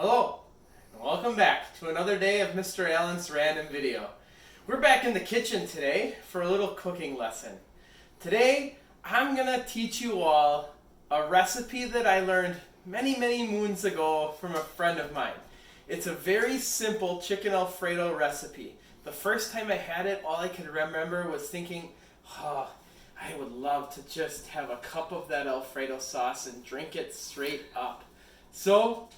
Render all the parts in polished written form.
Hello, and welcome back to another day of Mr. Allen's random video. We're back in the kitchen today for a little cooking lesson. Today, I'm gonna teach you all a recipe that I learned many moons ago from a friend of mine. It's a very simple chicken Alfredo recipe. The first time I had it, all I could remember was thinking, oh, I would love to just have a cup of that Alfredo sauce and drink it straight up. So,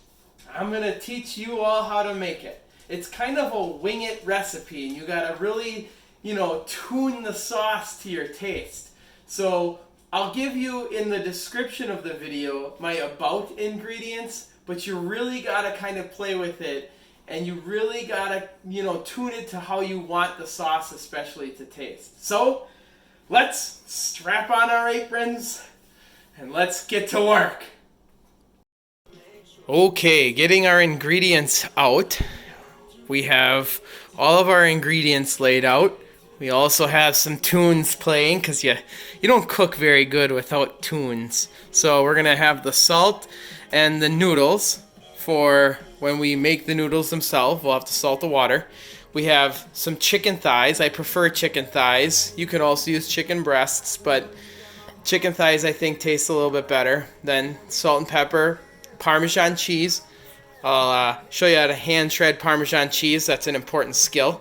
I'm going to teach you all how to make it. It's kind of a wing it recipe, and you got to really, tune the sauce to your taste. So, I'll give you in the description of the video my about ingredients, but you really got to kind of play with it, and you really got to, tune it to how you want the sauce especially to taste. So, let's strap on our aprons and let's get to work. Okay, getting our ingredients out. We have all of our ingredients laid out. We also have some tunes playing because you don't cook very good without tunes. So we're going to have the salt and the noodles for when we make the noodles themselves. We'll have to salt the water. We have some chicken thighs. I prefer chicken thighs. You can also use chicken breasts, but chicken thighs I think taste a little bit better. Then salt and pepper, Parmesan cheese. I'll show you how to hand shred Parmesan cheese. That's an important skill.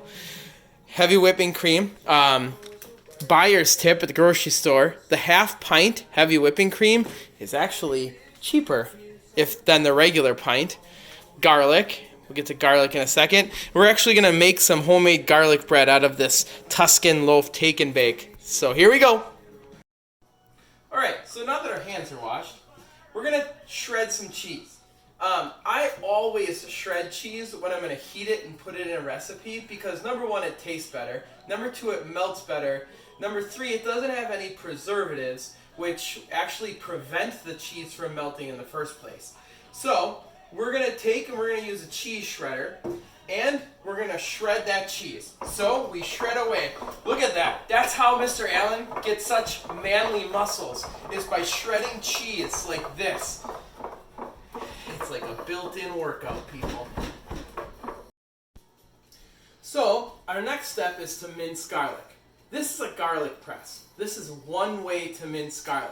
Heavy whipping cream. Buyer's tip at the grocery store. The half pint heavy whipping cream is actually cheaper than the regular pint. Garlic. We'll get to garlic in a second. We're actually going to make some homemade garlic bread out of this Tuscan loaf take and bake. So here we go. Alright, so now that our hands are washed, we're going to shred some cheese. I always shred cheese when I'm going to heat it and put it in a recipe because number one, it tastes better. Number two, it melts better. Number three, it doesn't have any preservatives, which actually prevent the cheese from melting in the first place. So, we're going to use a cheese shredder, and we're going to shred that cheese. So, we shred away. Look at that. That's how Mr. Allen gets such manly muscles, is by shredding cheese like this. It's like a built-in workout, people. So, our next step is to mince garlic. This is a garlic press. This is one way to mince garlic.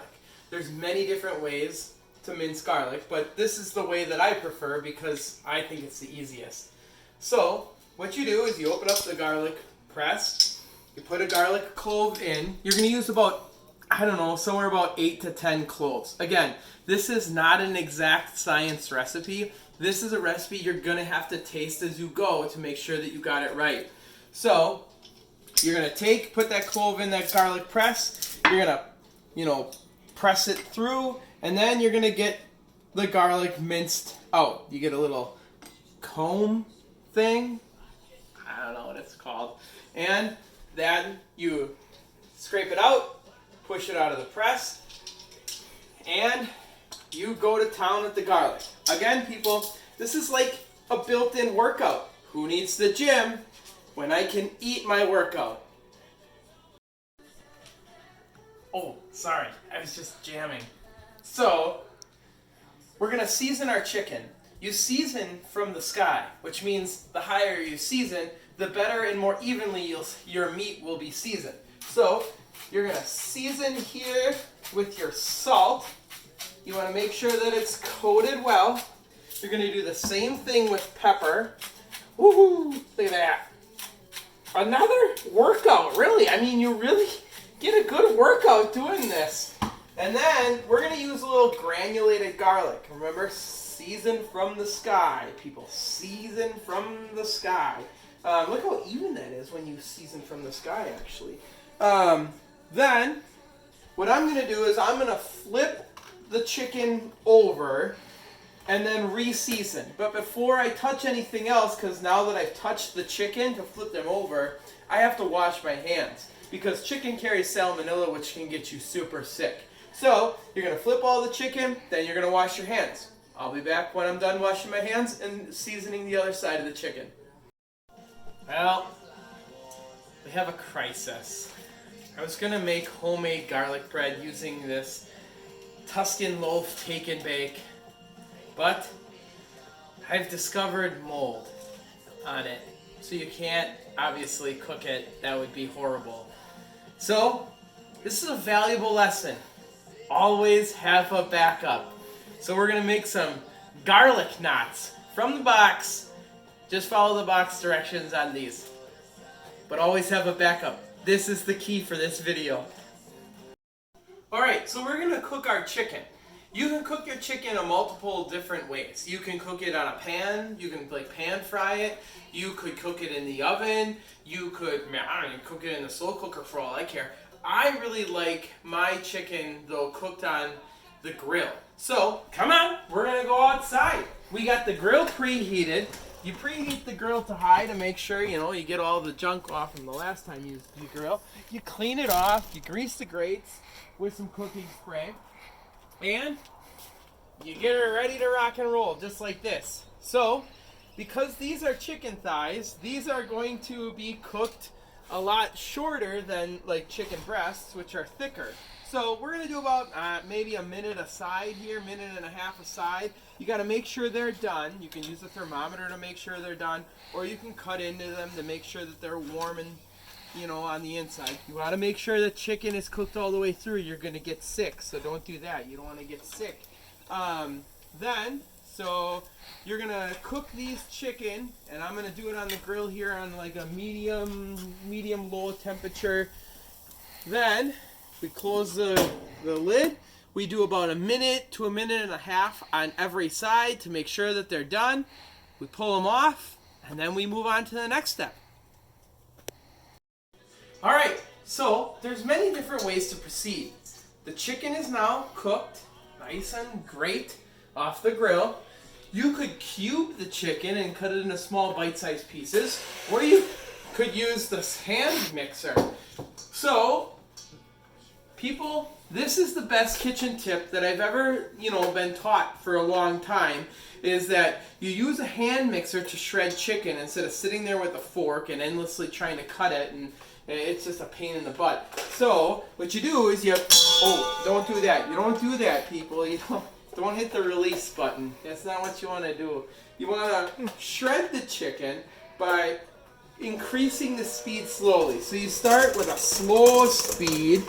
There's many different ways to mince garlic, but this is the way that I prefer because I think it's the easiest. So, what you do is you open up the garlic press, you put a garlic clove in. You're going to use about, somewhere about 8 to 10 cloves. Again, this is not an exact science recipe. This is a recipe you're going to have to taste as you go to make sure that you got it right. So, you're going to put that clove in that garlic press. You're going to, press it through, and then you're going to get the garlic minced out. You get a little comb thing. I don't know what it's called. And then you scrape it out, push it out of the press, and you go to town with the garlic. Again, people, this is like a built-in workout. Who needs the gym when I can eat my workout? Oh, sorry, I was just jamming. So, we're going to season our chicken. You season from the sky, which means the higher you season, the better and more evenly your meat will be seasoned. So, you're going to season here with your salt. You want to make sure that it's coated well. You're going to do the same thing with pepper. Woohoo! Look at that. Another workout, really. I mean, you really get a good workout doing this. And then we're going to use a little granulated garlic. Remember, season from the sky, people. Season from the sky. Look how even that is when you season from the sky, actually. Then, what I'm going to do is I'm going to flip the chicken over and then re-season. But before I touch anything else, because now that I've touched the chicken to flip them over, I have to wash my hands. Because chicken carries salmonella, which can get you super sick. So, you're going to flip all the chicken, then you're going to wash your hands. I'll be back when I'm done washing my hands and seasoning the other side of the chicken. Well, we have a crisis. I was going to make homemade garlic bread using this Tuscan loaf take and bake, but I've discovered mold on it. So you can't obviously cook it. That would be horrible. So this is a valuable lesson. Always have a backup. So we're going to make some garlic knots from the box. Just follow the box directions on these. But always have a backup. This is the key for this video. Alright, so we're going to cook our chicken. You can cook your chicken in multiple different ways. You can cook it on a pan. You can pan fry it. You could cook it in the oven. You could, I don't know, cook it in the slow cooker for all I care. I really like my chicken, though, cooked on the grill. So, come on, we're going to go outside. We got the grill preheated. You preheat the grill to high to make sure, you get all the junk off from the last time you grill. You clean it off. You grease the grates with some cooking spray. And you get her ready to rock and roll, just like this. So, because these are chicken thighs, these are going to be cooked a lot shorter than like chicken breasts, which are thicker. So we're going to do about maybe a minute a side here, minute and a half a side. You got to make sure they're done. You can use a thermometer to make sure they're done, or you can cut into them to make sure that they're warm and on the inside. You want to make sure the chicken is cooked all the way through. You're going to get sick, so don't do that. You don't want to get sick. So you're going to cook these chicken, and I'm going to do it on the grill here on like a medium low temperature. Then we close the lid. We do about a minute to a minute and a half on every side to make sure that they're done. We pull them off, and then we move on to the next step. Alright, so there's many different ways to proceed. The chicken is now cooked, nice and great, off the grill. You could cube the chicken and cut it into small bite-sized pieces, or you could use this hand mixer. So, people, this is the best kitchen tip that I've ever, been taught for a long time, is that you use a hand mixer to shred chicken instead of sitting there with a fork and endlessly trying to cut it, and it's just a pain in the butt. So, what you do is don't do that. You don't do that, people. You don't hit the release button. That's not what you want to do. You want to shred the chicken by increasing the speed slowly. So you start with a slow speed,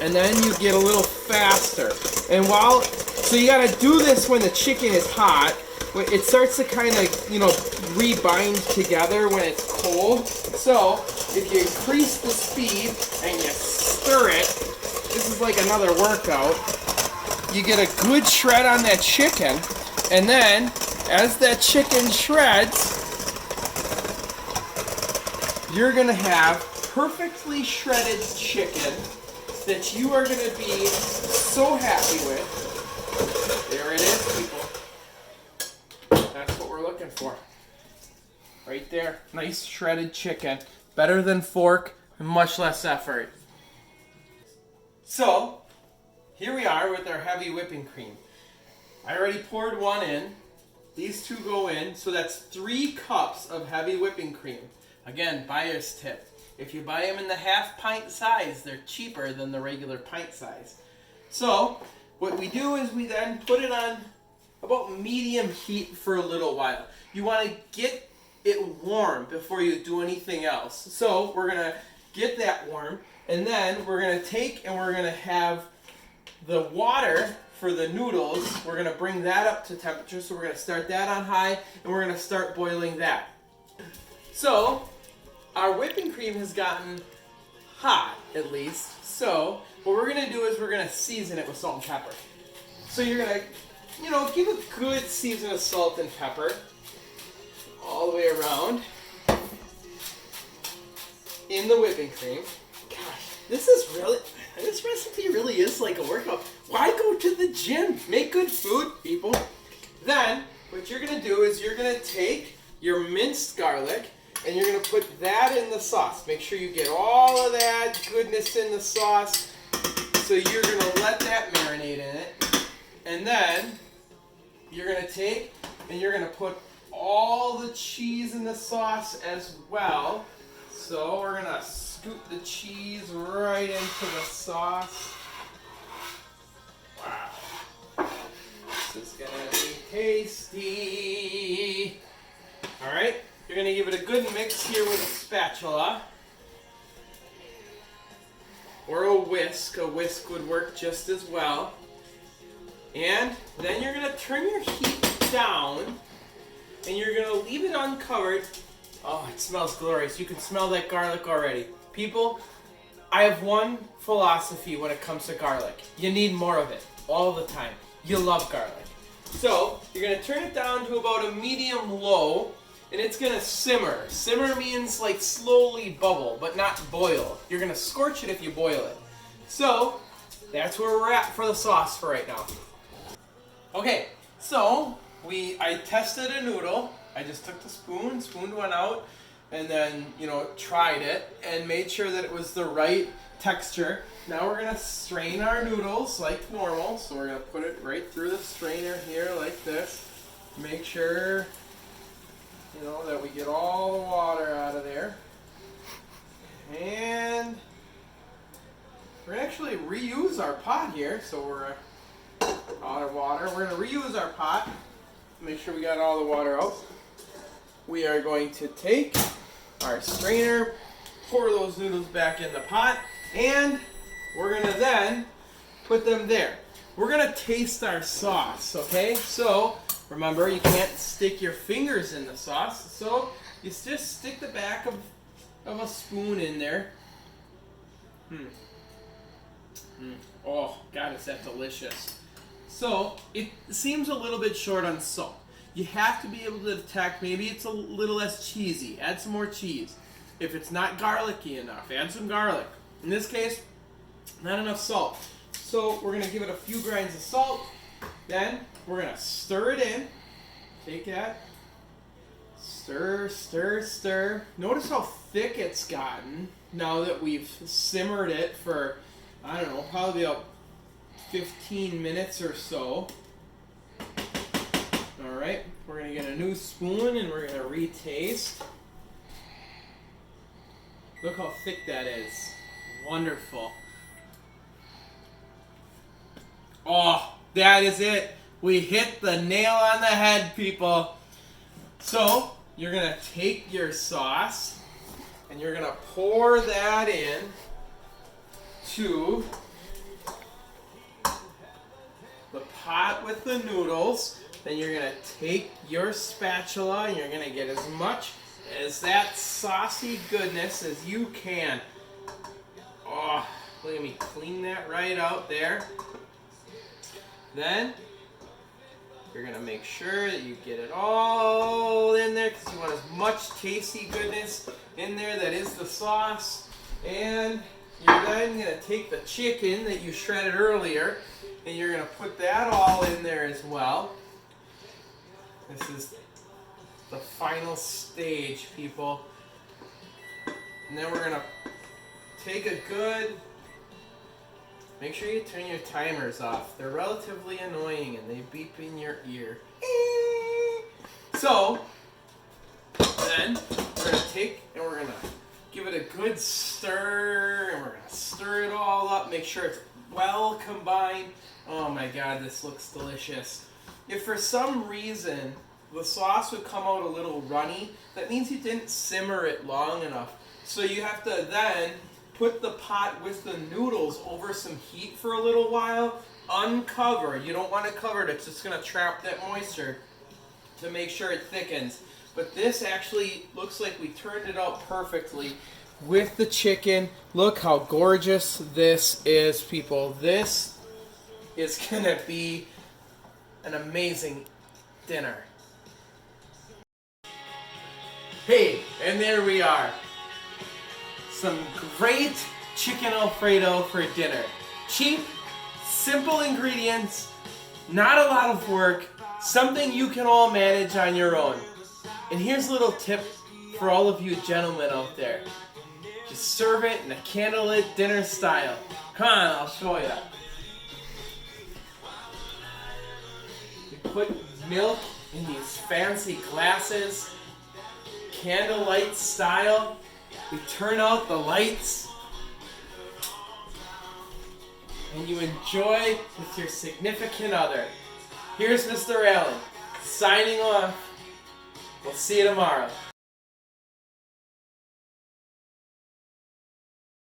and then you get a little faster. And so you got to do this when the chicken is hot. It starts to kind of, rebind together when it's cold. So if you increase the speed and you stir it, this is like another workout. You get a good shred on that chicken, and then as that chicken shreds, you're going to have perfectly shredded chicken that you are going to be so happy with. There it is, people. That's what we're looking for. Right there. Nice shredded chicken. Better than fork and much less effort. So, here we are with our heavy whipping cream. I already poured one in. These two go in, so that's 3 cups of heavy whipping cream. Again, buyer's tip. If you buy them in the half pint size, they're cheaper than the regular pint size. So, what we do is we then put it on about medium heat for a little while. You want to get it warm before you do anything else. So, we're going to get that warm, and then we're going to take and we're going to have the water for the noodles. We're going to bring that up to temperature, so we're going to start that on high, and we're going to start boiling that. So, our whipping cream has gotten hot, at least. So, what we're going to do is we're going to season it with salt and pepper. So you're going to, give a good season of salt and pepper all the way around in the whipping cream. Gosh, this recipe really is like a workout. Why go to the gym? Make good food, people. Then, what you're going to do is you're going to take your minced garlic, and you're going to put that in the sauce. Make sure you get all of that goodness in the sauce. So you're going to let that marinate in it. And then you're going to take and you're going to put all the cheese in the sauce as well. So we're going to scoop the cheese right into the sauce. Wow. This is going to be tasty. You're going to give it a good mix here with a spatula. Or a whisk. A whisk would work just as well. And then you're going to turn your heat down. And you're going to leave it uncovered. Oh, it smells glorious. You can smell that garlic already. People, I have one philosophy when it comes to garlic. You need more of it all the time. You love garlic. So, you're going to turn it down to about a medium-low, and it's going to simmer. Simmer means like slowly bubble, but not boil. You're going to scorch it if you boil it. So, that's where we're at for the sauce for right now. Okay, so I tested a noodle. I just took the spooned one out, and then, tried it and made sure that it was the right texture. Now we're going to strain our noodles like normal. So we're going to put it right through the strainer here like this. Make sure, that we get all the water out of there. And we're going to actually reuse our pot here. So we're out of water. We're going to reuse our pot. Make sure we got all the water out. We are going to take our strainer, pour those noodles back in the pot, and we're going to then put them there. We're going to taste our sauce, okay? So, remember, you can't stick your fingers in the sauce, so you just stick the back of a spoon in there. Oh, God, is that delicious. So, it seems a little bit short on salt. You have to be able to detect, maybe it's a little less cheesy. Add some more cheese. If it's not garlicky enough, add some garlic. In this case, not enough salt. So we're going to give it a few grains of salt. Then we're going to stir it in. Take that. Stir, stir, stir. Notice how thick it's gotten now that we've simmered it for, I don't know, probably about 15 minutes or so. Alright, we're going to get a new spoon and we're going to retaste. Look how thick that is. Wonderful. Oh, that is it. We hit the nail on the head, people. So, you're going to take your sauce and you're going to pour that in to the pot with the noodles. Then you're going to take your spatula and you're going to get as much as that saucy goodness as you can. Oh, look at me clean that right out there. Then you're going to make sure that you get it all in there because you want as much tasty goodness in there that is the sauce. And you're then going to take the chicken that you shredded earlier and you're going to put that all in there as well. This is the final stage, people. And then we're going to take a good... Make sure you turn your timers off. They're relatively annoying and they beep in your ear. So, then we're going to take and we're going to give it a good stir. And we're going to stir it all up. Make sure it's well combined. Oh my God, this looks delicious. If for some reason the sauce would come out a little runny, that means you didn't simmer it long enough. So you have to then put the pot with the noodles over some heat for a little while, uncover. You don't want to cover it, it's just going to trap that moisture to make sure it thickens. But this actually looks like we turned it out perfectly with the chicken. Look how gorgeous this is, people. This is going to be an amazing dinner. Hey, and there we are. Some great chicken Alfredo for dinner. Cheap, simple ingredients, not a lot of work, something you can all manage on your own. And here's a little tip for all of you gentlemen out there. Just serve it in a candlelit dinner style. Come on, I'll show you. You put milk in these fancy glasses, candlelight style. We turn out the lights and you enjoy with your significant other. Here's Mr. Allen signing off. We'll see you tomorrow.